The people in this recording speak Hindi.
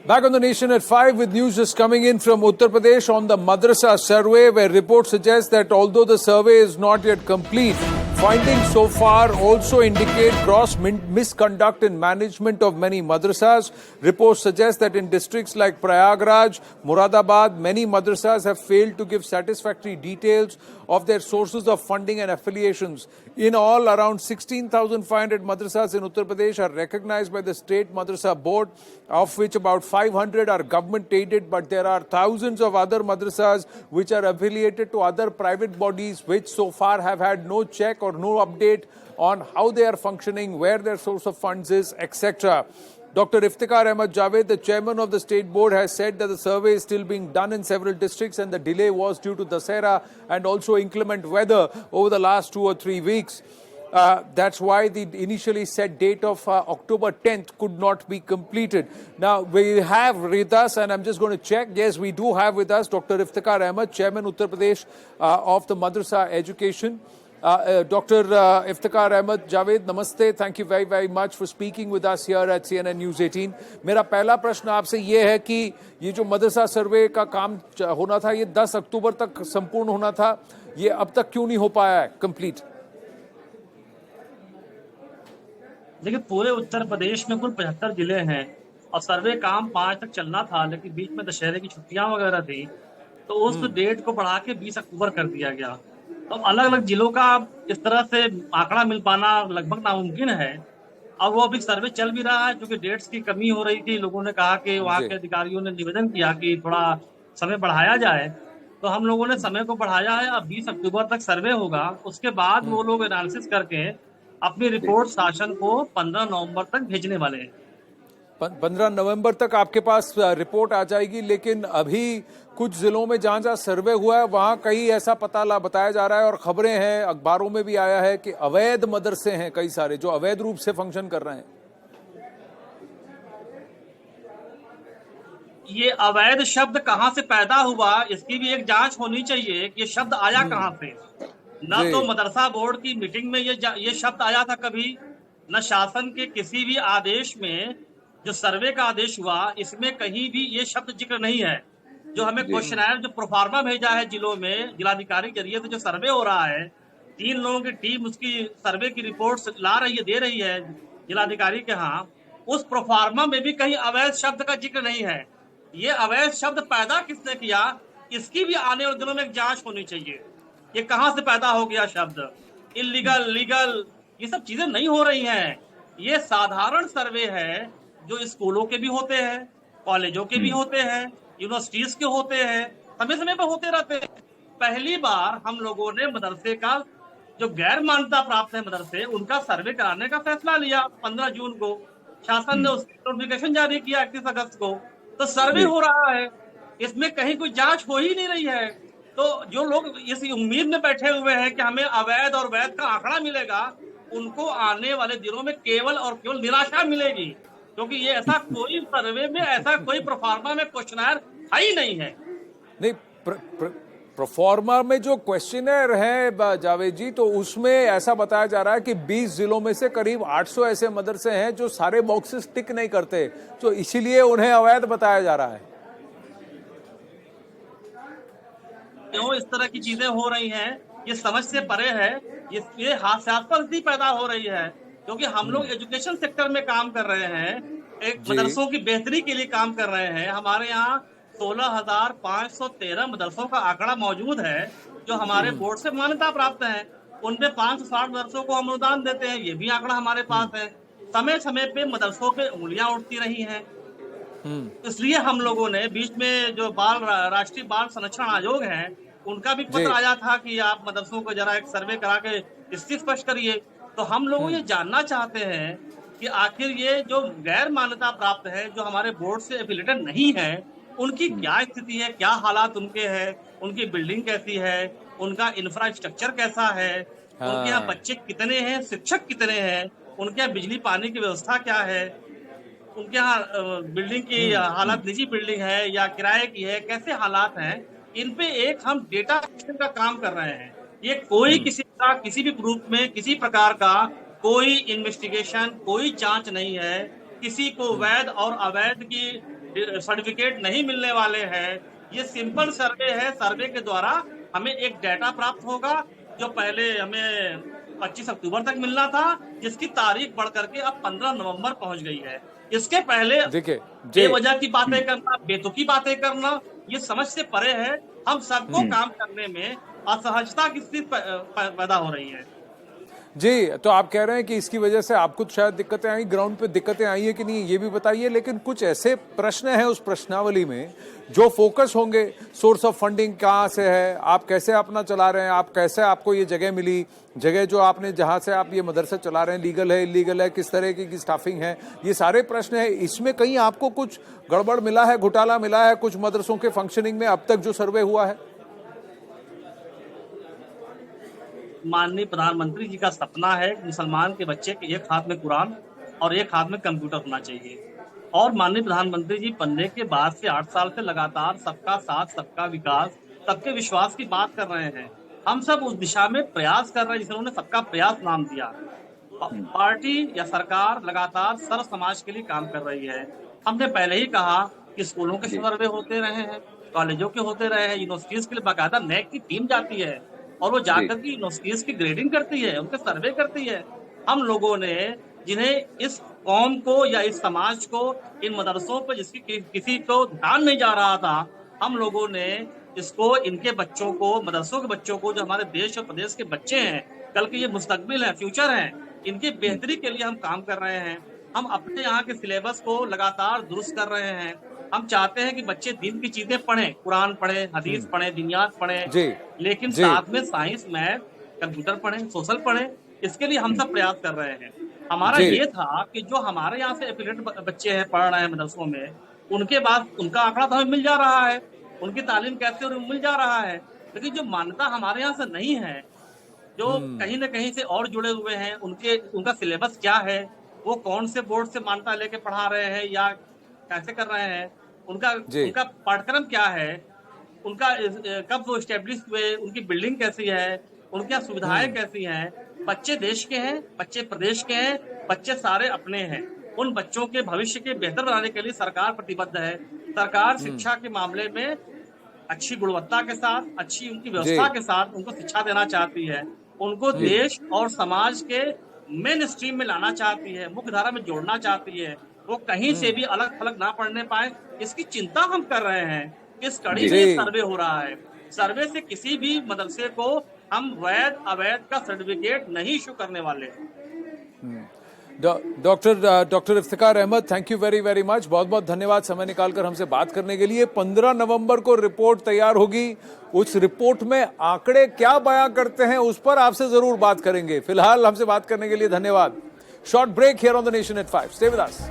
Back on the Nation at 5 with news just coming in from Uttar Pradesh on the Madrasa survey, where reports suggest that although the survey is not yet complete, findings so far also indicate gross misconduct in management of many madrasas. Reports suggest that in districts like Prayagraj, Moradabad, many madrasas have failed to give satisfactory details of their sources of funding and affiliations. In all, around 16,500 madrasas in Uttar Pradesh are recognized by the State Madrasa Board, of which about 500 are government-aided, but there are thousands of other madrasas which are affiliated to other private bodies which so far have had no check or no update on how they are functioning, where their source of funds is, etc. Dr. Iftikhar Ahmed Javed, the chairman of the state board, has said that the survey is still being done in several districts and the delay was due to Dussehra and also inclement weather over the last 2 or 3 weeks. That's why the initially set date of October 10th could not be completed. Now, we have with us, and I'm just going to check, yes, we do have with us Dr. Iftikhar Ahmed, Chairman Uttar Pradesh of the Madrasa Education. Dr. Iftikhar Ahmed Javed, namaste. Thank you very, very much for speaking with us here at CNN News 18. मेरा पहला प्रश्न आपसे ये है कि ये जो मदरसा सर्वे का काम होना था, ये 10 अक्टूबर तक संपूर्ण होना था, ये अब तक क्यों नहीं हो पाया है कंप्लीट? देखिए, पूरे उत्तर प्रदेश में कुल 75 जिले हैं और सर्वे काम 5 तक चलना था, लेकिन बीच में दशहरे की छुट्टियां वगैरह थी, तो उस डेट को बढ़ा के 20 अक्टूबर कर दिया गया। तो अलग अलग जिलों का इस तरह से आंकड़ा मिल पाना लगभग नामुमकिन है। अब वो अभी सर्वे चल भी रहा है, क्योंकि डेट्स की कमी हो रही थी। लोगों ने कहा कि वहाँ के अधिकारियों ने निवेदन किया कि थोड़ा समय बढ़ाया जाए, तो हम लोगों ने समय को बढ़ाया है। अब 20 अक्टूबर तक सर्वे होगा, उसके बाद वो लोग एनालिसिस करके अपनी रिपोर्ट शासन को 15 नवंबर तक भेजने वाले हैं। 15 नवंबर तक आपके पास रिपोर्ट आ जाएगी, लेकिन अभी कुछ जिलों में जहां जहां सर्वे हुआ है वहां कहीं ऐसा बताया जा रहा है और खबरें हैं, अखबारों में भी आया है कि अवैध मदरसे हैं कई सारे जो अवैध रूप से फंक्शन कर रहे हैं। ये अवैध शब्द कहां से पैदा हुआ, इसकी भी एक जांच होनी चाहिए कि ये शब्द आया कहां से। न तो मदरसा बोर्ड की मीटिंग में ये शब्द आया था कभी, न शासन के किसी भी आदेश में जो सर्वे का आदेश हुआ इसमें कहीं भी ये शब्द जिक्र नहीं है। जो हमें क्वेश्चनर जो प्रोफार्मा भेजा है जिलों में जिलाधिकारी के जरिए से जो सर्वे हो रहा है, 3 लोगों की टीम उसकी सर्वे की रिपोर्ट्स ला रही है, दे रही है जिलाधिकारी के यहाँ, उस प्रोफार्मा में भी कहीं अवैध शब्द का जिक्र नहीं है। ये अवैध शब्द पैदा किसने किया, इसकी भी आने वाले दिनों में एक जांच होनी चाहिए। ये कहां से पैदा हो गया शब्द, इलीगल, लीगल, ये सब चीजें नहीं हो रही हैं। ये साधारण सर्वे है जो स्कूलों के भी होते हैं, कॉलेजों के भी होते हैं, यूनिवर्सिटीज के होते हैं, समय समय पर होते रहते हैं। पहली बार हम लोगों ने मदरसे का जो गैर मान्यता प्राप्त है मदरसे, उनका सर्वे कराने का फैसला लिया 15 जून को। शासन ने उसकी नोटिफिकेशन जारी किया 31 अगस्त को। तो सर्वे हो रहा है, इसमें कहीं कोई जांच हो ही नहीं रही है। तो जो लोग इस उम्मीद में बैठे हुए हैं कि हमें अवैध और वैध का आंकड़ा मिलेगा, उनको आने वाले दिनों में केवल और केवल निराशा मिलेगी, क्योंकि ये ऐसा कोई सर्वे में ऐसा कोई प्रोफार्मा में क्वेश्चनर ही नहीं है। नहीं, प्रोफार्मा में जो क्वेश्चनर है जावेद जी, तो उसमें ऐसा बताया जा रहा है कि 20 जिलों में से करीब 800 ऐसे मदरसे हैं जो सारे बॉक्सेस टिक नहीं करते, तो इसीलिए उन्हें अवैध बताया जा रहा है। क्यों इस तरह की चीजें हो रही हैं, ये समझ से परे है। ये हास्यास्पद पैदा हो रही है, क्योंकि हम लोग एजुकेशन सेक्टर में काम कर रहे हैं, एक मदरसों की बेहतरी के लिए काम कर रहे हैं। हमारे यहाँ 16,513 मदरसों का आंकड़ा मौजूद है जो हमारे बोर्ड से मान्यता प्राप्त है। उनमें 560 मदरसों को हम अनुदान देते हैं, ये भी आंकड़ा हमारे पास है। समय समय पे मदरसों पे उंगलियां उठती रही हैं। इसलिए हम लोगों ने बीच में जो राष्ट्रीय बाल संरक्षण आयोग है, उनका भी पत्र आया था कि आप मदरसों को जरा एक सर्वे करा के स्थिति स्पष्ट करिए। तो हम लोग ये जानना चाहते हैं कि आखिर ये जो गैर मान्यता प्राप्त है, जो हमारे बोर्ड से एफिलिएटेड नहीं है, उनकी क्या स्थिति है, क्या हालात उनके हैं, उनकी बिल्डिंग कैसी है, उनका इंफ्रास्ट्रक्चर कैसा है, उनके यहाँ बच्चे कितने हैं, शिक्षक कितने हैं, उनके यहाँ बिजली पानी की व्यवस्था क्या है, उनके यहाँ बिल्डिंग की हालात निजी बिल्डिंग है या किराए की है, कैसे हालात हैं, इन पे एक हम डेटा कलेक्शन का काम कर रहे हैं। ये कोई किसी भी ग्रुप में किसी प्रकार का कोई इन्वेस्टिगेशन, कोई जांच नहीं है। किसी को वैध और अवैध की सर्टिफिकेट नहीं मिलने वाले हैं। ये सिंपल सर्वे है, सर्वे के द्वारा हमें एक डाटा प्राप्त होगा जो पहले हमें 25 अक्टूबर तक मिलना था, जिसकी तारीख बढ़ करके अब 15 नवंबर पहुंच गई है। इसके पहले देखिए बेवजह की बातें करना, बेतुकी बातें करना, ये समझ से परे है। हम सबको काम करने में असहजता की स्थिति पैदा हो रही है। जी, तो आप कह रहे हैं कि इसकी वजह से आपको शायद दिक्कतें आई, ग्राउंड पे दिक्कतें आई है कि नहीं ये भी बताइए। लेकिन कुछ ऐसे प्रश्न हैं उस प्रश्नावली में जो फोकस होंगे, सोर्स ऑफ फंडिंग कहाँ से है, आप कैसे अपना चला रहे हैं, आप कैसे, आपको ये जगह मिली, जगह जो आपने जहाँ से आप ये मदरसा चला रहे हैं लीगल है, इलीगल है, किस तरह की स्टाफिंग है, ये सारे प्रश्न है। इसमें कहीं आपको कुछ गड़बड़ मिला है, घोटाला मिला है कुछ मदरसों के फंक्शनिंग में अब तक जो सर्वे हुआ है? माननीय प्रधानमंत्री जी का सपना है कि मुसलमान के बच्चे के एक हाथ में कुरान और एक हाथ में कंप्यूटर होना चाहिए। और माननीय प्रधानमंत्री जी बनने के बाद से 8 साल से लगातार सबका साथ, सबका विकास, सबके विश्वास की बात कर रहे हैं। हम सब उस दिशा में प्रयास कर रहे हैं जिसे उन्होंने सबका प्रयास नाम दिया। पार्टी या सरकार लगातार सर्व समाज के लिए काम कर रही है। हमने पहले ही कहा कि स्कूलों के सर्वे होते रहे हैं, कॉलेजों के होते रहे हैं, यूनिवर्सिटीज के लिए बाकायदा नेक की टीम जाती है और वो जाकर के यूनिवर्सिटीज की ग्रेडिंग करती है, उनके सर्वे करती है। हम लोगों ने जिन्हें इस कौम को या इस समाज को, इन मदरसों पर जिसकी किसी को ध्यान नहीं जा रहा था, हम लोगों ने इसको, इनके बच्चों को, मदरसों के बच्चों को, जो हमारे देश और प्रदेश के बच्चे हैं, कल के ये मुस्तकबिल है, फ्यूचर है, इनकी बेहतरी के लिए हम काम कर रहे हैं। हम अपने यहाँ के सिलेबस को लगातार दुरुस्त कर रहे हैं। हम चाहते हैं कि बच्चे दिन की चीजें पढ़ें, कुरान पढ़ें, हदीस पढ़ें, दिनियात पढ़ें, लेकिन साथ में साइंस, मैथ, कंप्यूटर पढ़ें, सोशल पढ़ें। इसके लिए हम सब प्रयास कर रहे हैं। हमारा ये था कि जो हमारे यहाँ से एफिलिएट बच्चे हैं, पढ़ रहे हैं मदरसों में, उनके बाद उनका आंकड़ा तो हमें मिल जा रहा है, उनकी तालीम कैसे और मिल जा रहा है। लेकिन जो मान्यता हमारे यहाँ से नहीं है, जो कहीं न कहीं से और जुड़े हुए हैं, उनका सिलेबस क्या है, वो कौन से बोर्ड से मान्यता लेके पढ़ा रहे हैं या कैसे कर रहे हैं, उनका पाठ्यक्रम क्या है, उनका कब वो स्टैब्लिश हुए, उनकी बिल्डिंग कैसी है, उनकी सुविधाएं कैसी हैं। बच्चे देश के हैं, बच्चे प्रदेश के हैं, बच्चे सारे अपने हैं। उन बच्चों के भविष्य के बेहतर बनाने के लिए सरकार प्रतिबद्ध है। सरकार शिक्षा के मामले में अच्छी गुणवत्ता के साथ, अच्छी उनकी व्यवस्था के साथ उनको शिक्षा देना चाहती है। उनको देश और समाज के मेन स्ट्रीम में लाना चाहती है, मुख्य धारा में जोड़ना चाहती है। वो कहीं से भी अलग थलग ना पढ़ने पाए, इसकी चिंता हम कर रहे हैं। इस कड़ी में सर्वे हो रहा है। सर्वे से किसी भी मदरसे को हम वैध अवैध का सर्टिफिकेट नहीं इशू करने वाले। Doctor Iftikhar Ahmed, thank you very very much. बहुत बहुत धन्यवाद समय निकालकर हमसे बात करने के लिए। 15 नवंबर को रिपोर्ट तैयार होगी। उस रिपोर्ट में आंकड़े क्या बयां करते हैं उस पर आपसे जरूर बात करेंगे। फिलहाल हमसे बात करने के लिए धन्यवाद। Short break here on the nation at 5। Stay with us.